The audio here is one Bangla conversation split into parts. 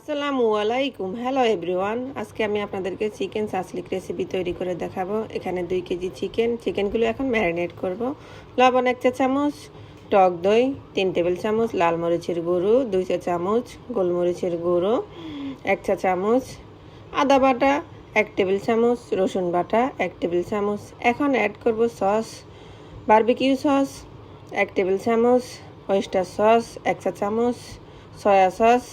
আসসালামু আলাইকুম। হ্যালো এভরিওয়ান, আজকে আমি আপনাদেরকে চিকেন সাসলিক রেসিপি তৈরি করে দেখাবো। এখানে 2 কেজি চিকেনগুলো এখন ম্যারিনেট করব। লবণ 1 চা চামচ, টক দই 3 টেবিল চামচ, লাল মরিচের গুঁড়ো 2 চা চামচ, গোলমরিচের গুঁড়ো 1 চা চামচ, আদা বাটা 1 টেবিল চামচ, রসুন বাটা 1 টেবিল চামচ। এখন অ্যাড করব সস, বারবিকিউ সস 1 টেবিল চামচ, ওয়েস্টার সস 1 চা চামচ, সয়া সস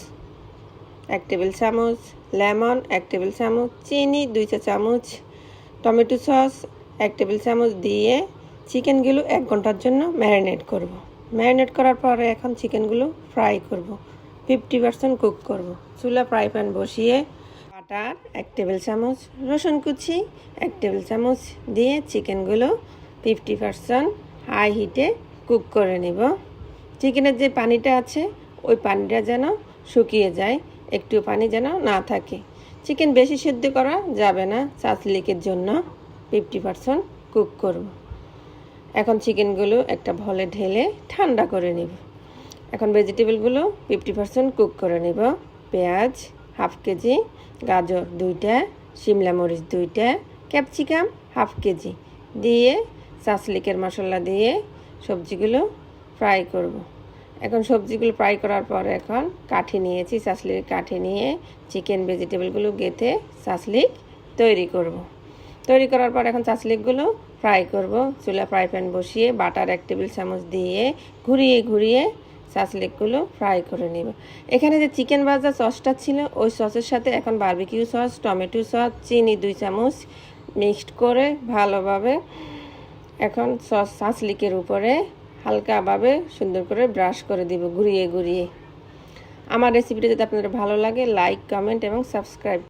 1 টেবিল চামচ, লেমন 1 টেবিল চামচ, চিনি 2 চা চামচ, টমেটো সস 1 টেবিল চামচ দিয়ে চিকেনগুলো 1 ঘন্টার জন্য ম্যারিনেট করব। ম্যারিনেট করার পরে এখন চিকেনগুলো ফ্রাই করব, 50% কুক করব। চুলা ফ্রাই প্যান বসিয়ে বাটার 1 টেবিল চামচ, রসুন কুচি 1 টেবিল চামচ দিয়ে চিকেনগুলো 50% হাই হিটে কুক করে নেব। চিকেনের যে পানিটা আছে ওই পানিটা যেন শুকিয়ে যায়, একটু পানি যেন না থাকে। চিকেন বেশি সিদ্ধ করা যাবে না, সাসলিকের জন্য 50% কুক করব। এখন চিকেনগুলো একটা ভলে ঢেলে ঠান্ডা করে নেব। এখন ভেজিটেবলগুলো 50% কুক করে নেব। পেঁয়াজ হাফ কেজি, গাজর 2টা, শিমলা মরিচ 2টা, ক্যাপসিকাম হাফ কেজি দিয়ে সাসলিকের মশলা দিয়ে সবজিগুলো ফ্রাই করব। এখন সবজিগুলো ফ্রাই করার পর এখন কাঠি নিয়েছি, সাসলিক কাঠি নিয়ে চিকেন ভেজিটেবলগুলো গেঁথে সাসলিক তৈরি করব। তৈরি করার পর এখন সাসলিকগুলো ফ্রাই করব। চুলা ফ্রাই প্যান বসিয়ে বাটার 1 টেবিল চামচ দিয়ে ঘুরিয়ে ঘুরিয়ে সাসলিকগুলো ফ্রাই করে নেব। এখানে যে চিকেন ভাজা সসটা ছিল ওই সসের সাথে এখন বারবিকিউ সস, টমেটো সস, চিনি 2 চামচ মিক্সড করে ভালোভাবে এখন সস সাসলিকের উপরে হালকাভাবে সুন্দর করে ব্রাশ করে দিব ঘুরিয়ে ঘুরিয়ে। আমার রেসিপিটা যদি আপনাদের ভালো লাগে লাইক, কমেন্ট এবং সাবস্ক্রাইব